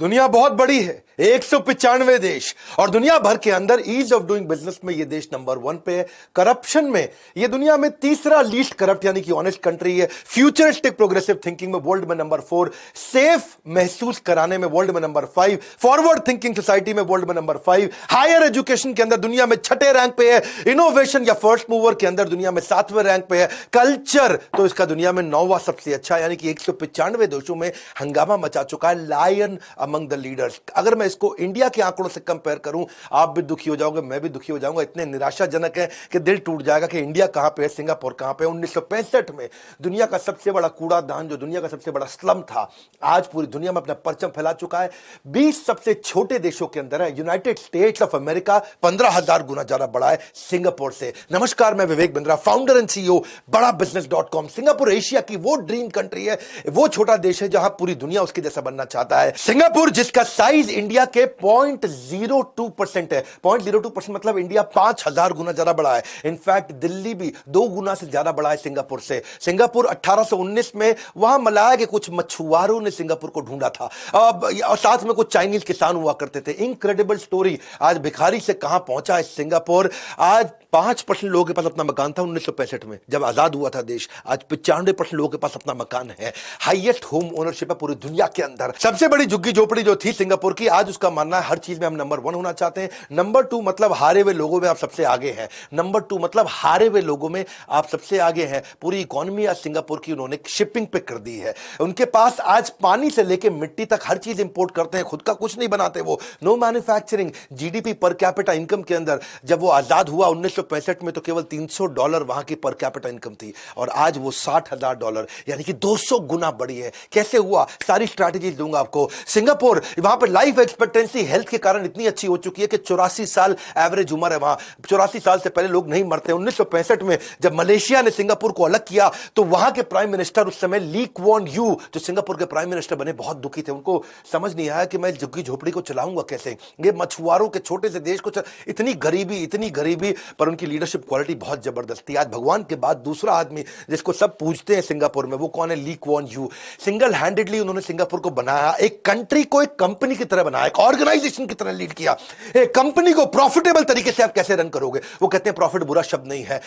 दुनिया बहुत बड़ी है, 195 देश, और दुनिया भर के अंदर ईज ऑफ डूइंग बिजनेस में ये देश नंबर 1 पे है। करप्शन में ये दुनिया में तीसरा लीस्ट करप्ट यानी कि ऑनेस्ट कंट्री है। फ्यूचरिस्टिक प्रोग्रेसिव थिंकिंग में वर्ल्ड में नंबर 4, सेफ महसूस कराने में वर्ल्ड में नंबर 5, फॉरवर्ड थिंकिंग सोसाइटी में वर्ल्ड में नंबर 5, हायर एजुकेशन के अंदर दुनिया में 6ठे रैंक पे है, इनोवेशन या फर्स्ट मूवर के अंदर दुनिया में 7वें रैंक पे है, कल्चर तो इसका दुनिया में 9वां सबसे अच्छा, यानी कि 195 देशों में हंगामा मचा चुका है, लायन अमंग द लीडर्स। अगर मैं इसको इंडिया के आंकड़ों से कंपेयर करूं, आप भी दुखी हो जाओगे, मैं भी दुखी हो जाऊंगा। इतने निराशाजनक है कि दिल टूट जाएगा कि इंडिया कहां पे है, सिंगापुर कहां पे है। 1965 में दुनिया का सबसे बड़ा कूड़ादान, जो दुनिया का सबसे बड़ा स्लम था, आज पूरी दुनिया में अपना परचम फैला चुका है। 20 सबसे छोटे देशों के अंदर है। यूनाइटेड स्टेट्स ऑफ अमेरिका 15,000 गुना ज्यादा बड़ा है सिंगापुर से। नमस्कार, मैं Vivek Bindra, founder and CEO बड़ा बिजनेस.com। सिंगापुर एशिया की वो ड्रीम कंट्री है, वो छोटा देश है जहां पूरी दुनिया उसके जैसा बनना चाहता है। सिंगापुर जिसका साइज इंडिया के 0.02% है। 0.02% मतलब इंडिया 5,000 गुना ज्यादा बड़ा है। इनफैक्ट दिल्ली भी 2 गुना से ज्यादा बड़ा है सिंगापुर से। सिंगापुर 1819 में वहां मलाया के कुछ मछुआरों ने सिंगापुर को ढूंढा था, और साथ में कुछ चाइनीज किसान हुआ करते थे। इनक्रेडिबल स्टोरी, आज भिखारी से कहां पहुंचा है सिंगापुर। आज 5% लोगों के पास अपना मकान था 1965 में जब आजाद हुआ था देश। आज 95% लोगों के पास अपना मकान है। हाईएस्ट होम ओनरशिप है पूरी दुनिया के अंदर। सबसे बड़ी झुग्गी झोपड़ी जो थी सिंगापुर की, आज उसका मानना है हर चीज में हम नंबर 1 होना चाहते हैं। नंबर 2 मतलब हारे हुए लोगों में आप सबसे आगे हैं। नंबर 2 मतलब हारे हुए लोगों में आप सबसे आगे हैं। पूरी इकोनॉमी आज सिंगापुर की उन्होंने शिपिंग पे कर दी है। उनके पास आज पानी से लेकर मिट्टी तक हर चीज इंपोर्ट करते हैं, खुद का कुछ नहीं बनाते वो। No manufacturing. GDP per capita income के अंदर जब वो आजाद हुआ 1965 में तो केवल $300 वहां की पर कैपिटा इनकम थी, और आज वो $60,000 यानी कि 200 गुना बढ़ी है। कैसे हुआ, सारी स्ट्रैटेजीज दूंगा आपको। सिंगापुर, वहां पर लाइफ एक्सपेक्टेंसी हेल्थ के कारण इतनी अच्छी हो चुकी है कि 84 साल एवरेज उम्र है वहां। 84 साल से पहले लोग नहीं मरते। 1965 में जब मलेशिया ने सिंगापुर को अलग किया तो वहां के प्राइम मिनिस्टर उस समय ली क्वान यू, जो सिंगापुर के प्राइम मिनिस्टर बने, बहुत दुखी थे। उनको समझ नहीं आया कि मैं झुग्गी झोपड़ी को चलाऊंगा कैसे, ये मछुआरों के छोटे से देश को इतनी गरीबी, पर उनकी लीडरशिप क्वालिटी बहुत जबरदस्त थी। आज भगवान के बाद दूसरा आदमी जिसको सब पूछते हैं सिंगापुर में, वो कौन है? Lee Kuan Yew. Single handedly उन्होंने सिंगापुर को बनाया, एक कंट्री को एक कंपनी की तरह बनाया, एक ऑर्गेनाइजेशन की तरह लीड किया। एक कंपनी को प्रॉफिटेबल तरीके से आप कैसे रन करोगे? वो कहते हैं प्रॉफिट बुरा शब्द नहीं है।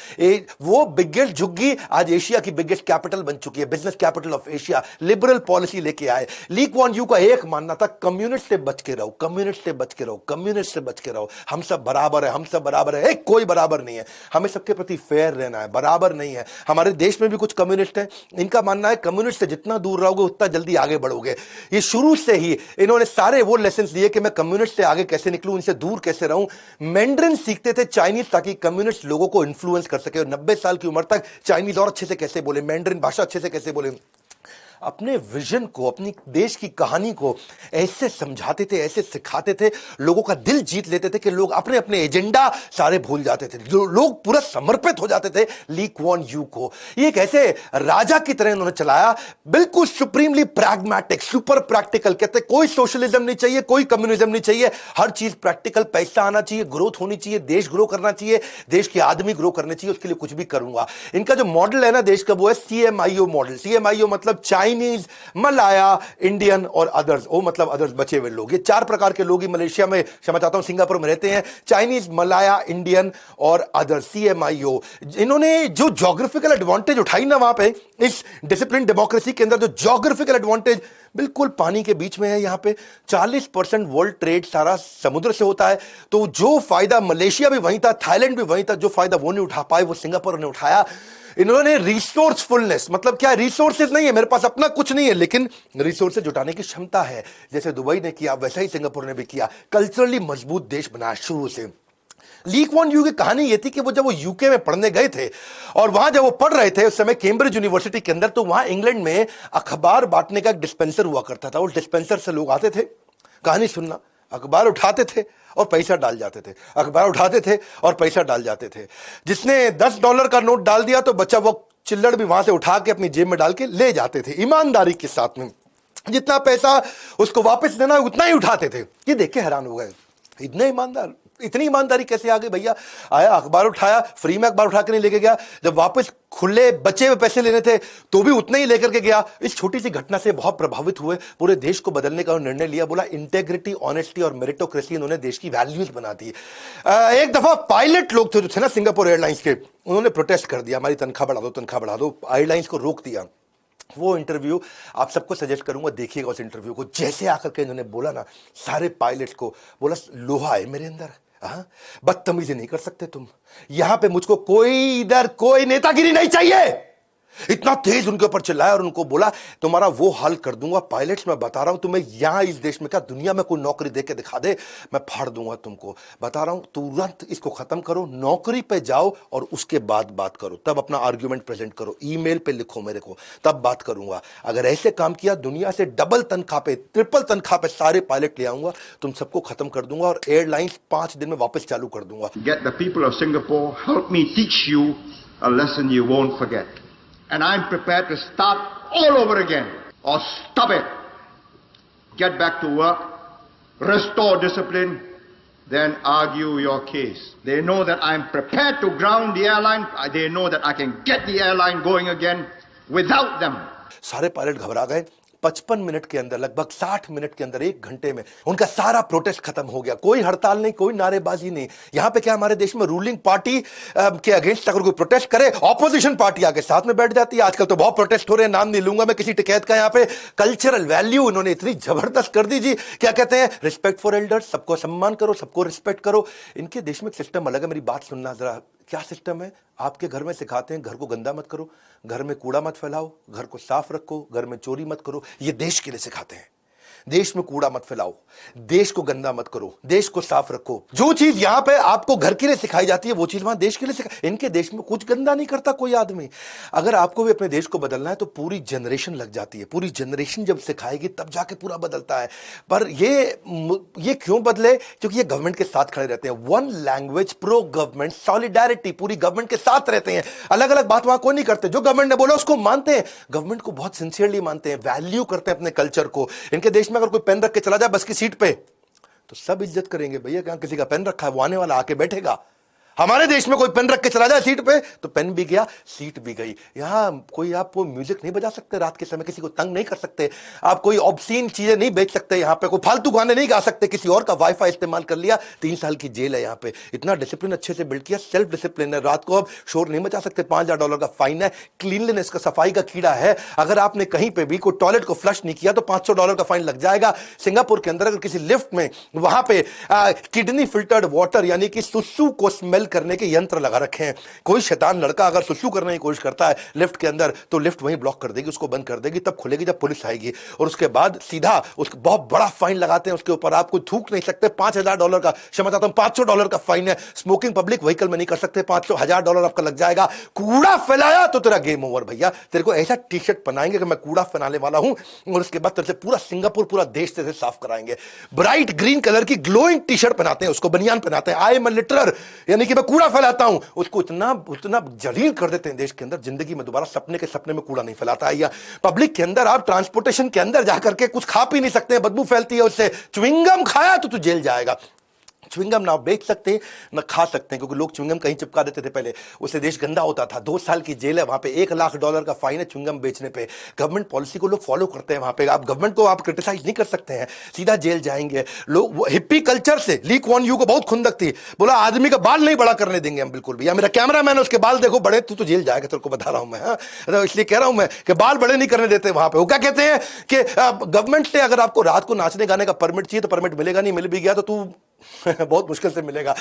वो बिगेस्ट झुग्गी आज एशिया की बिगेस्ट कैपिटल बन चुकी है, business capital of Asia. Liberal policy लेके आए। ली क्वान यू का एक मानना था, कम्युनिस्ट से बच के रहो, कम्युनिस्ट से बच के रहो, कम्युनिस्ट से बच के रहो। हम सब बराबर है, हम सब बराबर है। कोई बराबर नहीं है, हमें सबके प्रति फेयर रहना है, बराबर नहीं है। हमारे देश में भी कुछ कम्युनिस्ट हैं, इनका मानना है कम्युनिस्ट से जितना दूर रहोगे उतना जल्दी आगे बढ़ोगे। ये शुरू से ही इन्होंने सारे वो लेसन दिए कि मैं कम्युनिस्ट से आगे कैसे निकलूं, इनसे दूर कैसे रहूं। मैंड्रिन सीखते थे चाइनीज ताकि कम्युनिस्ट लोगों को इन्फ्लुएंस कर सके, और 90 साल की उम्र तक चाइनीज और अच्छे से कैसे बोले, मैंड्रिन भाषा अच्छे से कैसे बोले। अपने विजन को, अपनी देश की कहानी को ऐसे समझाते थे, ऐसे सिखाते थे, लोगों का दिल जीत लेते थे कि लोग अपने अपने एजेंडा सारे भूल जाते थे, लोग पूरा समर्पित हो जाते थे ली क्वान यू को। ये एक ऐसे राजा की तरह इन्होंने चलाया, बिल्कुल सुप्रीमली प्रैग्मेटिक, सुपर प्रैक्टिकल। कहते कोई सोशलिज्म नहीं चाहिए, कोई कम्युनिज्म नहीं चाहिए, हर चीज प्रैक्टिकल, पैसा आना चाहिए, ग्रोथ होनी चाहिए, देश ग्रो करना चाहिए, देश के आदमी ग्रो करने चाहिए, उसके लिए कुछ भी करूंगा। इनका जो मॉडल है ना देश का, वो है CMIO मॉडल। CMIO मतलब चाइनीज, मलाया, इंडियन और अदर्स। वो मतलब अदर्स, बचे हुए लोग। ये 4 प्रकार के लोग ही मलेशिया में, क्षमा चाहता हूं, सिंगापुर में रहते हैं। चाइनीज, मलाया, इंडियन और अदर्स, CMIO। इन्होंने जो ज्योग्राफिकल एडवांटेज उठाई ना वहां पे, इस डिसिप्लिन डेमोक्रेसी के अंदर जो ज्योग्राफिकल एडवांटेज, बिल्कुल पानी के बीच में है। यहां पे 40% वर्ल्ड ट्रेड सारा समुद्र से होता है। तो जो फायदा मलेशिया भी वहीं था, थाईलैंड भी वहीं था, जो फायदा वो नहीं उठा पाए वो सिंगापुर ने उठाया। इन्होंने रिसोर्सफुलनेस, मतलब क्या, रिसोर्सेज नहीं है, मेरे पास अपना कुछ नहीं है, लेकिन रिसोर्सेज जुटाने की क्षमता है। जैसे दुबई ने किया वैसा ही सिंगापुर ने भी किया। कल्चरली मजबूत देश बनाया शुरू से। ली क्वान यू की कहानी यह थी कि वो जब वो यूके में पढ़ने गए थे, और वहां जब वो पढ़ रहे थे उस समय कैम्ब्रिज यूनिवर्सिटी के अंदर, तो वहां इंग्लैंड में अखबार बांटने का एक डिस्पेंसर हुआ करता था। उस डिस्पेंसर से लोग आते थे कहानी सुनना, अखबार उठाते थे और पैसा डाल जाते थे, अखबार उठाते थे और पैसा डाल जाते थे। जिसने $10 का नोट डाल दिया तो बच्चा वो चिल्लड़ भी वहां से उठा के अपनी जेब में डाल के ले जाते थे, ईमानदारी के साथ में। जितना पैसा उसको वापस देना उतना ही उठाते थे। ये देख के हैरान हो गए, इतने ईमानदार। इतनी ईमानदारी कैसे आ गई भैया? आया, अखबार उठाया, फ्री में अखबार उठा के नहीं लेके गया, जब वापस खुले बचे हुए पैसे लेने थे तो भी उतने ही लेकर के गया। इस छोटी सी घटना से बहुत प्रभावित हुए, पूरे देश को बदलने का निर्णय लिया। बोला इंटेग्रिटी, ऑनेस्टी और मेरिटोक्रेसी इन्होंने देश की वैल्यूज बना दी। एक दफा पायलट लोग थे जो थे ना सिंगापुर एयरलाइंस के, उन्होंने प्रोटेस्ट कर दिया, हमारी तनख्वाह बढ़ा दो, तनख्वाह बढ़ा दो, एयरलाइंस को रोक दिया। वो इंटरव्यू आप सबको सजेस्ट करूंगा, देखिएगा उस इंटरव्यू को। जैसे आकर के इन्होंने बोला ना सारे पायलट्स को, बोला लोहा है मेरे अंदर, हाँ, बदतमीजी नहीं कर सकते तुम, यहां पे मुझको कोई इधर कोई नेतागिरी नहीं चाहिए। इतना तेज उनके ऊपर चिल्लाया और उनको बोला तुम्हारा वो हाल कर दूंगा पायलट्स, मैं बता रहा हूं तुम्हें, यहां इस देश में क्या दुनिया में कोई नौकरी दे के दिखा दे, मैं फाड़ दूंगा तुमको, बता रहा हूं तुरंत इसको खत्म करो, नौकरी पे जाओ और उसके बाद बात करो, तब अपना आर्ग्यूमेंट प्रेजेंट करो, ईमेल पे लिखो मेरे को, तब बात करूंगा। अगर ऐसे काम किया दुनिया से डबल तनख्वाह पे, ट्रिपल तनख्वाह पे सारे पायलट ले आऊंगा, तुम सबको खत्म कर दूंगा और एयरलाइंस 5 दिन में वापस चालू कर दूंगा। Get the people of Singapore, help me teach you a lesson you won't forget. And I'm prepared to start all over again or stop it. Get back to work, restore discipline, then argue your case. They know that I'm prepared to ground the airline. They know that I can get the airline going again without them. सारे pilot घबरा गए। 55 minute के अंदर, लगभग 60 minute के अंदर, 1 घंटे में उनका सारा प्रोटेस्ट खत्म हो गया। कोई हड़ताल नहीं, कोई नारेबाजी नहीं। यहां पे क्या हमारे देश में रूलिंग पार्टी के अगेंस्ट अगर कोई प्रोटेस्ट करे, ऑपोजिशन पार्टी आके साथ में बैठ जाती है। आजकल तो बहुत प्रोटेस्ट हो रहे हैं, नाम नहीं लूंगा मैं किसी टिकैत का। यहां पे कल्चरल वैल्यू इन्होंने इतनी जबरदस्त कर दी जी, क्या कहते हैं, रिस्पेक्ट फॉर एल्डर्स, सबको सम्मान करो, सबको रिस्पेक्ट करो। इनके देश में सिस्टम अलग है, मेरी बात सुनना जरा। क्या सिस्टम है? आपके घर में सिखाते हैं घर को गंदा मत करो, घर में कूड़ा मत फैलाओ, घर को साफ रखो, घर में चोरी मत करो। ये देश के लिए सिखाते हैं। देश में कूड़ा मत फैलाओ, देश को गंदा मत करो, देश को साफ रखो। जो चीज यहां पे आपको घर के लिए सिखाई जाती है वो चीज वहां देश के लिए सिखाई। इनके देश में कुछ गंदा नहीं करता कोई आदमी। अगर आपको भी अपने देश को बदलना है तो पूरी जनरेशन लग जाती है, पूरी जनरेशन जब सिखाएगी तब जाके पूरा बदलता है। पर ये क्यों बदले? क्योंकि ये गवर्नमेंट के साथ खड़े रहते हैं। One language, pro government, solidarity, पूरी गवर्नमेंट के साथ रहते हैं। अलग अलग बात वहां कोई नहीं करते, जो गवर्नमेंट ने बोला उसको मानते हैं, गवर्नमेंट को बहुत सिंसियरली मानते हैं, वैल्यू करते हैं अपने कल्चर को। इनके देश में अगर कोई पेन रख के चला जाए बस की सीट पे तो सब इज्जत करेंगे, भैया क्या किसी का पेन रखा है, वो आने वाला आके बैठेगा। हमारे देश में कोई पेन रख के चला जाए सीट पे तो पेन भी गया, सीट भी गई। यहां कोई आप म्यूजिक नहीं बजा सकते रात के समय, किसी को तंग नहीं कर सकते, आप कोई ऑब्सीन चीजें नहीं बेच सकते, यहां पे कोई फालतू गाने नहीं गा सकते, किसी और का वाईफाई इस्तेमाल कर लिया 3 साल की जेल है। यहां पे इतना डिसिप्लिन अच्छे से बिल्ड किया, सेल्फ डिसिप्लिन है। रात को आप शोर नहीं मचा सकते, $5000 का फाइन है। क्लीनलीनेस का, सफाई का कीड़ा है। अगर आपने कहीं पे भी कोई टॉयलेट को फ्लश नहीं किया तो $500 का फाइन लग जाएगा। सिंगापुर के अंदर अगर किसी लिफ्ट में वहां पे किडनी फिल्टर्ड वाटर यानी कि सुसु को स्मेल करने के यंत्र लगा रखे हैं। कोई शैतान लड़का अगर सुसु करने की कोशिश करता है लिफ्ट के अंदर तो लिफ्ट वहीं ब्लॉक कर देगी, उसको बंद कर देगी, तब खुलेगी जब पुलिस आएगी। और उसके बाद सीधा उसको बहुत बड़ा फाइन लगाते हैं उसके ऊपर, आप कोई थूक नहीं सकते। $5000 का, क्षमा चाहता हूं, $500 का फाइन है। स्मोकिंग पब्लिक व्हीकल में नहीं कर सकते, $500,000 आपका लग जाएगा। कूड़ा फैलाया तो तेरा गेम ओवर भैया। तेरे को ऐसा टी शर्ट पहनाएंगे कि मैं कूड़ा फैलाने वाला हूं, और उसके बाद तेरे से पूरा सिंगापुर, पूरा देश से साफ कराएंगे। ब्राइट ग्रीन कलर की ग्लोइंग टी शर्ट पहनाते हैं, उसको बनियान पहनाते हैं, आई एम अ लिटरर, यानी कि मैं कूड़ा फैलाता हूं। उसको उतना जलील कर देते हैं देश के अंदर, जिंदगी में दोबारा सपने में कूड़ा नहीं फैलाता है। या पब्लिक के अंदर आप ट्रांसपोर्टेशन के अंदर जाकर के कुछ खा पी नहीं सकते हैं, बदबू फैलती है उससे। च्युइंगम खाया तो तू जेल जाएगा। च्युइंगम ना बेच सकते ना खा सकते हैं, क्योंकि लोग च्युइंगम कहीं चिपका देते थे पहले, उससे देश गंदा होता था। 2 साल की जेल है वहां पे, $1,00,000 का फाइन है च्युइंगम बेचने पे। गवर्नमेंट पॉलिसी को लोग फॉलो करते हैं वहां पे, आप गवर्नमेंट को आप क्रिटिसाइज नहीं कर सकते हैं, सीधा जेल जाएंगे लोग। हिप्पी कल्चर से ली कुआन यू को बहुत खुंदक थी, बोला आदमी का बाल नहीं बड़ा करने देंगे हम बिल्कुल भी। या मेरा कैमरा मैन उसके बाल देखो बड़े, तू तो जेल जाएगा, तेरे को बता रहा हूं मैं। तो इसलिए कह रहा हूं मैं कि बाल बड़े नहीं करने देते वहां पे। वो क्या कहते हैं कि गवर्नमेंट से अगर आपको रात को नाचने गाने का परमिट चाहिए तो परमिट मिलेगा, नहीं मिल भी गया तो तू बहुत मुश्किल से मिलेगा।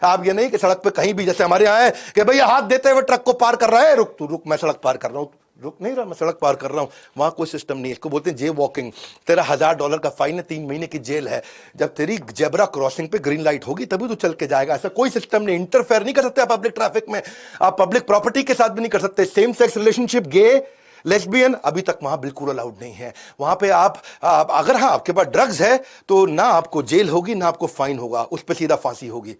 आप ये नहीं कि सड़क पे कहीं भी, जैसे हमारे यहाँ है कि भैया हाथ देते हुए ट्रक को पार कर रहा है, रुक तू रुक, मैं सड़क पार कर रहा हूं, रुक नहीं रहा, मैं सड़क पार कर रहा हूं। वहां कोई सिस्टम नहीं है, इसको बोलते हैं जे वॉकिंग। तेरा $1000 का फाइन है, 3 महीने की जेल है। जब तेरी जेब्रा क्रॉसिंग पे ग्रीन लाइट होगी तभी तू चल के जाएगा। ऐसा कोई सिस्टम नहीं, इंटरफेयर नहीं कर सकते आप पब्लिक ट्रैफिक में, आप पब्लिक प्रॉपर्टी के साथ भी नहीं कर सकते। सेम सेक्स रिलेशनशिप, गे, लेस्बियन अभी तक वहां बिल्कुल अलाउड नहीं है। वहां पे आप अगर हाँ आपके पास ड्रग्स है तो ना आपको जेल होगी ना आपको फाइन होगा, उस पर सीधा फांसी होगी।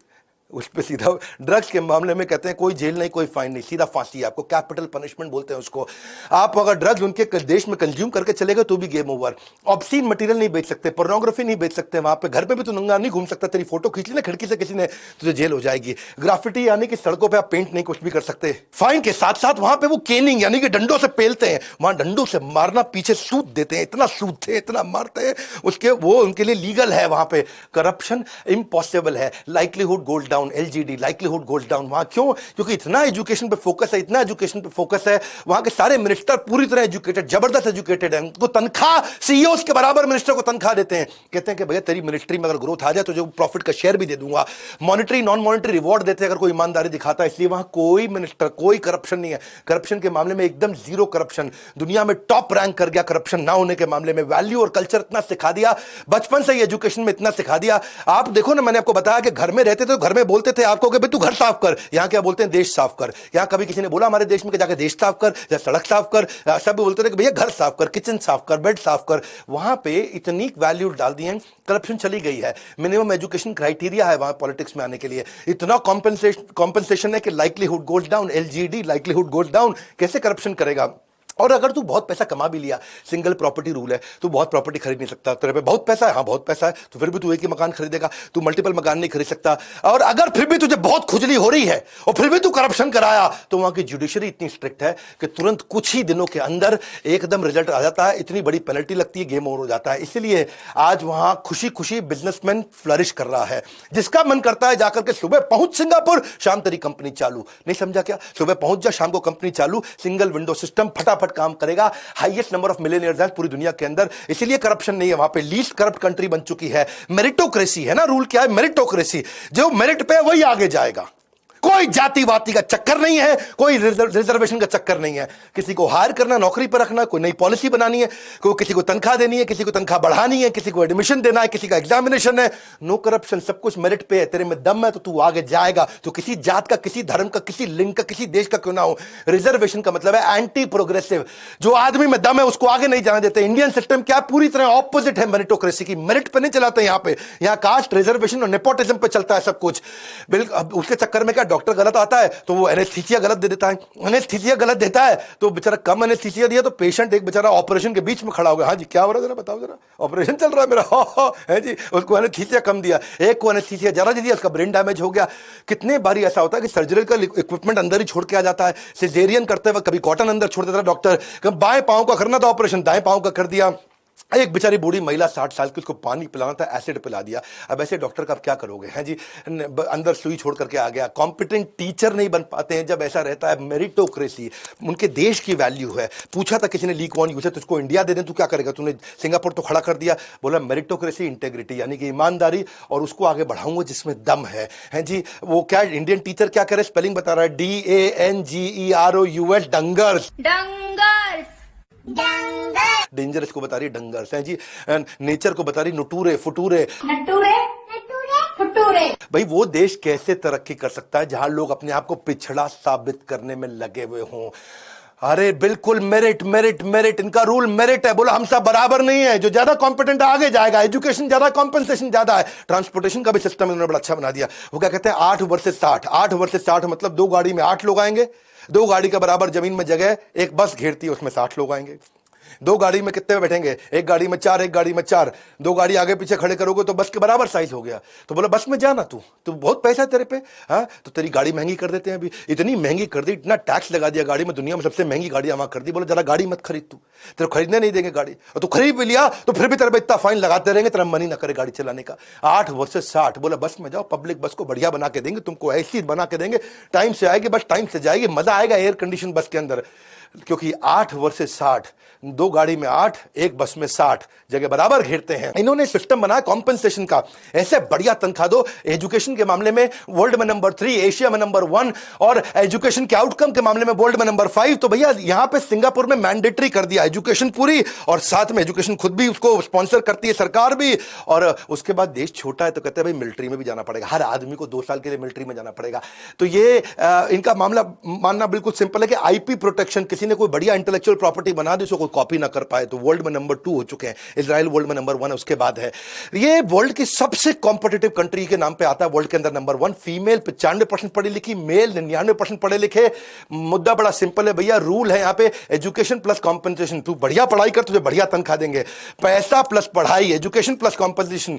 उस पे सीधा ड्रग्स के मामले में कहते हैं कोई जेल नहीं, कोई फाइन नहीं, सीधा फांसी है, आपको कैपिटल पनिशमेंट बोलते हैं उसको। आप अगर ड्रग्स उनके देश में कंज्यूम करके चले गए तो भी गेम ओवर। ऑब्सीन मटेरियल नहीं बेच सकते, पोर्नोग्राफी नहीं बेच सकते, वहां पे घर पे भी तो नंगा नहीं घूम सकता, तेरी फोटो खींच ली ना खिड़की से किसी ने, तुझे जेल हो जाएगी। ग्राफिटी यानी कि सड़कों पे आप पेंट नहीं कुछ भी कर सकते। फाइन के साथ साथ वहां पे वो केनिंग यानी कि डंडों से पेलते हैं, वहां डंडों से मारना, पीछे सूद देते हैं, इतना सूदते हैं, इतना मारते हैं, उसके वो उनके लिए लीगल है। वहां पे करप्शन इम्पॉसिबल है। Likelihood gold down, LGD likelihood gold down. वहां क्यों? क्योंकि इतना एजुकेशन पे फोकस है, इतना एजुकेशन पे फोकस है, वहां के सारे मिनिस्टर पूरी तरह एजुकेटेड, जबरदस्त एजुकेटेड है। उनको तनख्वाह सीईओ के बराबर मिनिस्टर को तनख्वाह देते हैं। कहते हैं कि भैया तेरी मिनिस्ट्री में अगर ग्रोथ आ जाए तो जो प्रॉफिट का शेयर भी दे दूंगा। मॉनिटरी नॉन मॉनिटरी रिवॉर्ड देते हैं अगर कोई ईमानदारी दिखाता है। इसलिए वहां कोई मिनिस्टर, कोई करप्शन नहीं है। करप्शन के मामले में एकदम जीरो करप्शन, दुनिया में टॉप रैंक कर गया करप्शन ना होने के मामले में। वैल्यू और कल्चर इतना सिखा दिया, बचपन से ही एजुकेशन में इतना सिखा दिया। आप देखो ना, मैंने आपको बताया कि घर में रहते थे तो घर में बोलते थे आपको कि भाई तू घर साफ कर, यहां क्या बोलते हैं देश साफ कर। यहां कभी किसी ने बोला हमारे देश में कि जाके देश साफ कर या सड़क साफ कर, सब बोलते थे कि भैया घर साफ कर, किचन साफ कर, बेड साफ कर। वहां पे इतनी वैल्यू डाल दी है, करप्शन चली गई है। मिनिमम एजुकेशन क्राइटेरिया है वहां पॉलिटिक्स में आने के लिए। इतना कॉम्पेंसेशन है कि likelihood goes down, LGD likelihood goes down. कैसे करप्शन करेगा? और अगर तू बहुत पैसा कमा भी लिया, सिंगल प्रॉपर्टी रूल है, तू बहुत प्रॉपर्टी खरीद नहीं सकता। तेरे पे बहुत पैसा है, हाँ बहुत पैसा है, तो फिर भी तू एक ही मकान खरीदेगा, तू मल्टीपल मकान नहीं खरीद सकता। और अगर फिर भी तुझे बहुत खुजली हो रही है और फिर भी तू करप्शन कराया, तो वहां की जुडिशरी इतनी स्ट्रिक्ट है कि तुरंत कुछ ही दिनों के अंदर एकदम रिजल्ट आ जाता है, इतनी बड़ी पेनल्टी लगती है, गेम ओवर हो जाता है। इसलिए आज वहां खुशी खुशी बिजनेसमैन फ्लरिश कर रहा है। जिसका मन करता है जाकर के सुबह पहुंच सिंगापुर, शाम तेरी कंपनी चालू। नहीं समझा क्या? सुबह पहुंच जा, शाम को कंपनी चालू, सिंगल विंडो सिस्टम, फटाफट काम करेगा। हाईएस्ट नंबर ऑफ मिलियनियर्स हैं पूरी दुनिया के अंदर, इसलिए करप्शन नहीं है वहां पे। लीस्ट करप्ट कंट्री बन चुकी है। मेरिटोक्रेसी है ना, रूल क्या है? मेरिटोक्रेसी। जो मेरिट पे है वही आगे जाएगा। कोई जाति वाति का चक्कर नहीं है, कोई रिजर्वेशन का चक्कर नहीं है। किसी को हायर करना, नौकरी पर रखना, कोई नई पॉलिसी बनानी है, कोई किसी को तनख्वाह देनी है, किसी को तनख्वाह बढ़ानी है, किसी को एडमिशन देना है, किसी का एग्जामिनेशन है। नो करप्शन, सब कुछ मेरिट पे है। तेरे में दम है तो तू आगे जाएगा। तो किसी जात का, किसी धर्म का, किसी लिंग का, किसी देश का क्यों ना हो। रिजर्वेशन का मतलब है एंटी प्रोग्रेसिव। जो आदमी में दम है उसको आगे नहीं जाने देते। इंडियन सिस्टम क्या पूरी तरह ऑपोजिट है मेरिटोक्रेसी की। मेरिट पे नहीं चलाते यहाँ पे। यहाँ कास्ट, रिजर्वेशन और नेपोटिज्म पे चलता है सब कुछ। बिल्कुल उसके चक्कर में क्या डॉक्टर गलत आता है तो वो एनेस्थीसिया गलत दे देता है। एनेस्थीसिया गलत देता है तो बेचारा कम एनेस्थीसिया दिया तो पेशेंट एक बेचारा ऑपरेशन के बीच में खड़ा हो गया। हाँ जी क्या हो रहा है जरा बताओ, जरा ऑपरेशन चल रहा है मेरा, हो है जी। उसको एनेस्थीसिया कम दिया, एक को एनेस्थीसिया ज्यादा दे दिया, उसका ब्रेन डैमेज हो गया। कितने बारी ऐसा होता है कि सर्जिकल इक्विपमेंट अंदर ही छोड़ के आ जाता है। सिजेरियन करते वक्त कभी कॉटन अंदर छोड़ देता है डॉक्टर, कभी बाएं पांव का करना था ऑपरेशन, दाएं पांव का कर दिया। एक बेचारी बूढ़ी महिला 60 साल की, उसको पानी पिलाना था, एसिड पिला दिया। अब ऐसे डॉक्टर का आप क्या करोगे हैं जी? अंदर सुई छोड़ करके आ गया। कॉम्पिटेंट टीचर नहीं बन पाते हैं जब ऐसा रहता है। मेरिटोक्रेसी उनके देश की वैल्यू है। पूछा था किसी ने ली कौन यूज है, तुझको इंडिया दे दें तू क्या करेगा? तूने सिंगापुर तो खड़ा कर दिया। बोला मेरिटोक्रेसी, इंटेग्रिटी यानी कि ईमानदारी, और उसको आगे बढ़ाऊंगा जिसमें दम है जी। वो क्या इंडियन टीचर क्या करे? स्पेलिंग बता रहा है, DANGEROUS, डंगर्स। डेंजरस को बता रही डंगर्स हैं जी। नेचर को बता रही नुटूरे फुटूरे। भाई वो देश कैसे तरक्की कर सकता है जहां लोग अपने आप को पिछड़ा साबित करने में लगे हुए हों? अरे बिल्कुल मेरिट मेरिट मेरिट, इनका रूल मेरिट है। बोला हम सब बराबर नहीं है, जो ज्यादा कॉम्पिटेंट आगे जाएगा। एजुकेशन ज्यादा, कॉम्पेंसेशन ज्यादा है। ट्रांसपोर्टेशन का भी सिस्टम इन्होंने बड़ा अच्छा बना दिया। वो क्या कहते हैं 8 वर्सेस 60। 8 वर्सेस 60 मतलब 2 गाड़ी में 8 लोग आएंगे। 2 गाड़ी का बराबर जमीन में जगह एक बस घेरती है, उसमें 60 लोग आएंगे। 2 गाड़ी में कितने बैठेंगे? एक गाड़ी में 4, एक गाड़ी में 4। 2 गाड़ी आगे पीछे खड़े करोगे तो बस के बराबर साइज हो गया। तो बोला बस में जाना, तू बहुत पैसा है तेरे पे, हाँ तो तेरी गाड़ी महंगी कर देते हैं। अभी इतनी महंगी कर दी, इतना टैक्स लगा दिया गाड़ी में, दुनिया में सबसे महंगी गाड़ियां वहां कर दी। बोला जरा गाड़ी मत खरीद, तू तेरे खरीदने नहीं देंगे गाड़ी, और तू खरीद भी लिया तो फिर भी तेरे पे इतना फाइन लगाते रहेंगे, तेरा मन ही ना करे गाड़ी चलाने का। 8 वर्सेस 60। बोला बस में जाओ, पब्लिक बस को बढ़िया बना के देंगे, तुमको ऐसी बना के देंगे, टाइम से आएगी बस, टाइम से जाएगी, मजा आएगा एयर कंडीशन बस के अंदर। क्योंकि 8 वर्सेस 60, 2 गाड़ी में 8, एक बस में 60, जगह बराबर घेरते हैं। इन्होंने सिस्टम बनाया कॉम्पेंसेशन का। ऐसे बढ़िया तनख्वाह दो। एजुकेशन के मामले में वर्ल्ड में नंबर 3, एशिया में नंबर 1, और एजुकेशन के आउटकम के मामले में वर्ल्ड में नंबर 5। तो भैया यहां पे सिंगापुर में मैंडेटरी कर दिया एजुकेशन पूरी, और साथ में एजुकेशन खुद भी उसको स्पॉन्सर करती है सरकार भी। और उसके बाद देश छोटा है तो कहते हैं भाई मिलिट्री में भी जाना पड़ेगा, हर आदमी को 2 साल के लिए मिलिट्री में जाना पड़ेगा। तो ये इनका मामला मानना बिल्कुल सिंपल है कि आईपी प्रोटेक्शन, किसी किसी ने कोई बढ़िया इंटेलेक्चुअल प्रॉपर्टी बना दी, उसको कोई कॉपी ना कर पाए, तो वर्ल्ड में नंबर 2 हो चुके हैं। इजराइल वर्ल्ड में नंबर 1 है, उसके बाद है ये वर्ल्ड की सबसे कॉम्पिटिटिव कंट्री के नाम पे आता है वर्ल्ड के अंदर नंबर 1। फीमेल 95% पढ़ी लिखी, मेल 99% पढ़े लिखे। मुद्दा बड़ा सिंपल है भैया, रूल है यहां पे एजुकेशन प्लस कॉम्पनसेशन। तू बढ़िया पढ़ाई कर, तुझे बढ़िया तनख्वाह देंगे। पैसा प्लस पढ़ाई, एजुकेशन प्लस कॉम्पनसेशन,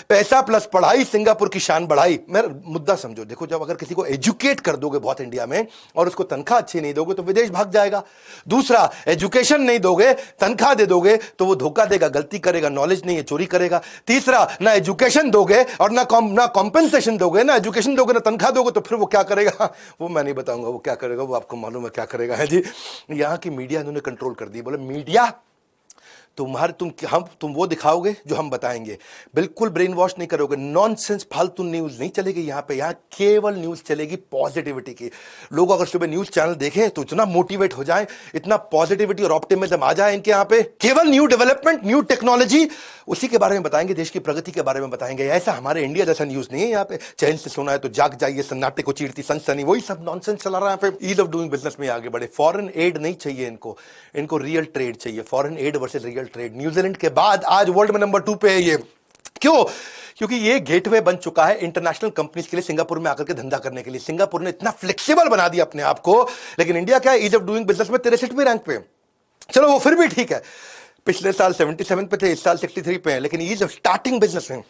पैसा प्लस पढ़ाई, सिंगापुर की शान बढ़ाई। मेरा मुद्दा समझो, देखो जब अगर किसी को एजुकेट कर दोगे बहुत इंडिया में और उसको तनख्वाह अच्छी नहीं दोगे तो विदेश भाग जाएगा। दूसरा, एजुकेशन नहीं दोगे, तनख्वाह दे दोगे तो वो धोखा देगा, गलती करेगा, नॉलेज नहीं है चोरी करेगा। तीसरा, ना एजुकेशन दोगे और ना कॉम्पनसेशन दोगे, ना एजुकेशन दोगे ना तनख्वाह दोगे तो फिर वो क्या करेगा वो मैं नहीं बताऊंगा वो क्या करेगा, वो आपको मालूम है क्या करेगा। है जी, यहां की मीडिया इन्होंने कंट्रोल कर दी। बोले मीडिया तुम वो दिखाओगे जो हम बताएंगे, बिल्कुल ब्रेन वॉश नहीं करोगे। नॉनसेंस फालतू न्यूज नहीं चलेगी यहां पे, यहां केवल न्यूज चलेगी पॉजिटिविटी की। लोग अगर सुबह न्यूज चैनल देखें तो इतना मोटिवेट हो जाए, इतना पॉजिटिविटी और ऑप्टिमिज्म आ जाए इनके यहां पे। केवल न्यू डेवलपमेंट, न्यू टेक्नोलॉजी, उसी के बारे में बताएंगे, देश की प्रगति के बारे में बताएंगे। ऐसा हमारे इंडिया जैसा न्यूज नहीं है यहाँ पे, चैन से सोना है तो जाग जाइए, सन्नाटे को चीरती सनसनी, वही सब नॉनसेंस चला रहा है यहाँ पे। ईज ऑफ डूइंग बिजनेस में आगे बढ़े। फॉरेन एड नहीं चाहिए इनको रियल ट्रेड चाहिए। Foreign add versus real trade. New Zealand के बाद आज वर्ल्ड में नंबर 2 पे है ये। क्यों? क्योंकि ये गेटवे बन चुका है इंटरनेशनल कंपनीज के लिए सिंगापुर में आकर के धंधा करने के लिए। सिंगापुर ने इतना फ्लेक्सिबल बना दिया अपने आप को। लेकिन इंडिया क्या है, ईज ऑफ डूइंग बिजनेस में 63वें रैंक पे। चलो वो फिर भी ठीक है, पिछले साल 77 पे थे, इस साल 63 पे है। लेकिन ईज ऑफ स्टार्टिंग बिजनेस में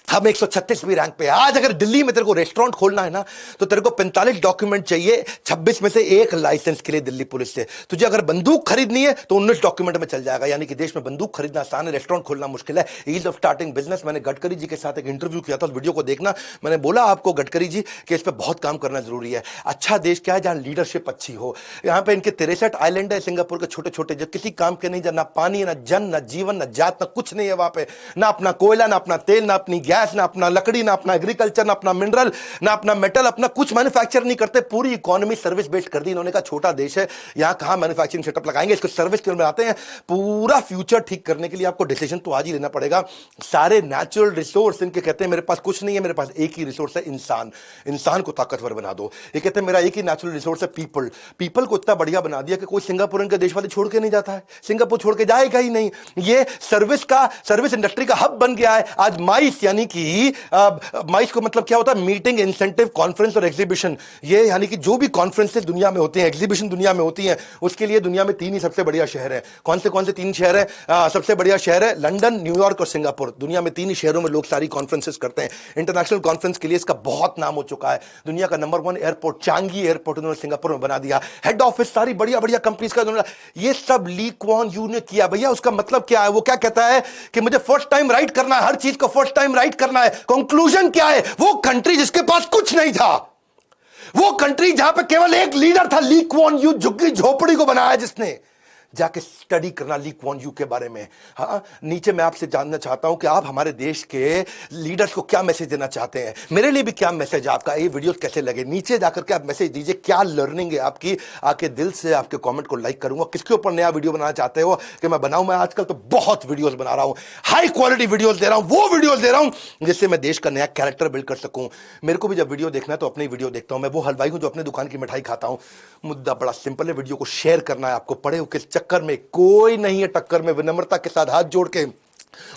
हम 136वीं रैंक पे। आज अगर दिल्ली में तेरे को रेस्टोरेंट खोलना है ना तो तेरे को 45 डॉक्यूमेंट चाहिए, 26 में से एक लाइसेंस के लिए दिल्ली पुलिस से। तुझे अगर बंदूक खरीदनी है तो 19 डॉक्यूमेंट में चल जाएगा। यानी कि देश में बंदूक खरीदना आसान है, रेस्टोरेंट खोलना मुश्किल है। Ease of starting business. मैंने गडकरी जी के साथ एक इंटरव्यू किया था, उस वीडियो को देखना। मैंने बोला आपको गडकरी जी कि इस पर बहुत काम करना जरूरी है। अच्छा देश क्या है जहां लीडरशिप अच्छी हो। यहां पे इनके 63 आइलैंड है सिंगापुर के छोटे छोटे, जो किसी काम के नहीं, ना पानी, ना जन, ना जीवन, ना जात, ना कुछ नहीं है वहां पे। ना अपना कोयला, ना अपना तेल, ना अपनी गैस, ना अपना लकड़ी, ना अपना एग्रीकल्चर, ना अपना मिनरल, ना अपना मेटल, अपना कुछ मैन्युफैक्चर नहीं करते। पूरी इकोनॉमी सर्विस बेस्ड कर दी इन्होंने। कहा छोटा देश है, यहां कहां मैन्युफैक्चरिंग सेटअप लगाएंगे, इसको सर्विस के बनाते हैं। पूरा फ्यूचर ठीक करने के लिए आपको डिसीजन तो आज ही लेना पड़ेगा। सारे नेचुरल रिसोर्स इनके कहते हैं मेरे पास कुछ नहीं है, मेरे पास एक ही रिसोर्स है, इंसान। इंसान को ताकतवर बना दो। ये कहते हैं मेरा एक ही नेचुरल रिसोर्स है, पीपल। पीपल को इतना बढ़िया बना दिया कि कोई सिंगापुर के देश वाले छोड़ के नहीं जाता है, सिंगापुर छोड़ के जाएगा ही नहीं। ये सर्विस इंडस्ट्री का हब बन गया है आज। माइस यानी कि माइस को मतलब क्या होता है, मीटिंग, इंसेंटिव, कॉन्फ्रेंस और एग्जीबिशन। ये यानी कि जो भी कॉन्फ्रेंसेस दुनिया में होती हैं, एग्जीबिशन दुनिया में होती हैं, उसके लिए दुनिया में 3 ही सबसे बढ़िया शहर है। कौन से 3 शहर है? सबसे बढ़िया शहर है लंदन, न्यूयॉर्क और सिंगापुर। दुनिया में 3 ही शहरों में लोग सारी कॉन्फ्रेंसेस करते हैं। इंटरनेशनल कॉन्फ्रेंस के लिए इसका बहुत नाम हो चुका है। दुनिया का नंबर 1 एयरपोर्ट, चांगी एयरपोर्ट उन्होंने सिंगापुर में बना दिया। हेड ऑफिस सारी बढ़िया बढ़िया कंपनीज का उन्होंने, ये सब ली क्वान यू ने किया। भैया उसका मतलब क्या है? वो क्या कहता है कि मुझे फर्स्ट टाइम राइट करना है, हर चीज को फर्स्ट टाइम राइट करना है। कंक्लूजन क्या है? वो कंट्री जिसके पास कुछ नहीं था, वो कंट्री जहां पे केवल एक लीडर था, ली क्वान यू, झुग्गी झोपड़ी को बनाया जिसने। जाके स्टडी करना ली क्वान यू के बारे में। हाँ, नीचे मैं आपसे जानना चाहता हूं कि आप हमारे देश के लीडर्स को क्या मैसेज देना चाहते हैं। मेरे लिए भी क्या मैसेज है आपका, ये वीडियो कैसे लगे, नीचे जाकर के आप मैसेज दीजिए। क्या लर्निंग है आपकी, आके दिल से आपके कमेंट को लाइक करूंगा। किसके ऊपर नया वीडियो बनाना चाहते हो कि मैं बनाऊं? मैं आजकल तो बहुत वीडियोस बना रहा हूं, हाई क्वालिटी वीडियोस दे रहा हूं, वो वीडियोस दे रहा हूं जिससे मैं देश का नया कैरेक्टर बिल्ड कर सकूं। मेरे को भी जब वीडियो देखना है तो अपनी वीडियो देखता हूं। मैं वो हलवाई हूं जो अपने दुकान की मिठाई खाता हूं। मुद्दा बड़ा सिंपल है, वीडियो को शेयर करना है आपको। पढ़े हो किस चक्कर में, कोई नहीं है टक्कर में, विनम्रता के साथ हाथ जोड़ के।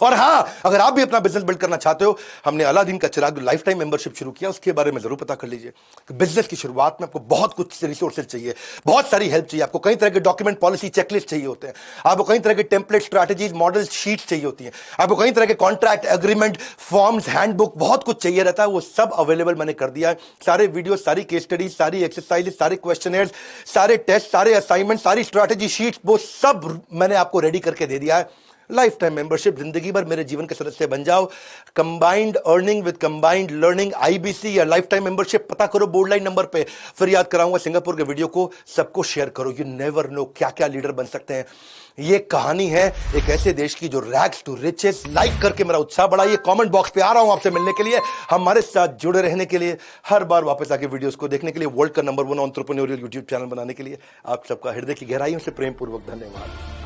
और हां, अगर आप भी अपना बिजनेस बिल्ड करना चाहते हो, हमने अलादीन का चिराग लाइफ टाइम मेंबरशिप शुरू किया, उसके बारे में जरूर पता कर लीजिए। बिजनेस की शुरुआत में आपको बहुत कुछ रिसोर्सेज चाहिए, बहुत सारी हेल्प चाहिए आपको। कई तरह के डॉक्यूमेंट, पॉलिसी, चेकलिस्ट चाहिए होते हैं आपको। कई तरह के टेम्पलेट, स्ट्रैटेजीज, मॉडल, शीट्स चाहिए होती हैं आपको। कई तरह के कॉन्ट्रैक्ट, एग्रीमेंट, फॉर्म्स, हैंडबुक, बहुत कुछ चाहिए रहता है। वो सब अवेलेबल मैंने कर दिया है। सारे वीडियो, सारी केस स्टडीज, सारी एक्सरसाइज, सारे क्वेश्चनर्स, सारे टेस्ट, सारे असाइनमेंट, सारी स्ट्रैटेजी शीट्स, वो सब मैंने आपको रेडी करके दे दिया है। लाइफ टाइम मेंबरशिप, जिंदगी भर मेरे जीवन के सदस्य बन जाओ। Combined earning with combined learning, IBC या लाइफ टाइम मेंबरशिप पता करो बोर्ड लाइन नंबर पे। फिर याद कराऊंगा सिंगापुर के वीडियो को, सबको शेयर करो। यू नेवर नो क्या क्या लीडर बन सकते हैं। ये कहानी है एक ऐसे देश की जो रैग्स टू रिचेस। लाइक करके मेरा उत्साह बढ़ाइए। कमेंट बॉक्स पे आ रहा हूं आपसे मिलने के लिए, हमारे साथ जुड़े रहने के लिए, हर बार वापस आके वीडियोस को देखने के लिए, वर्ल्ड का नंबर 1 एंटरप्रेन्योरियल यूट्यूब चैनल बनाने के लिए आप सबका हृदय की गहराइयों से प्रेम पूर्वक धन्यवाद।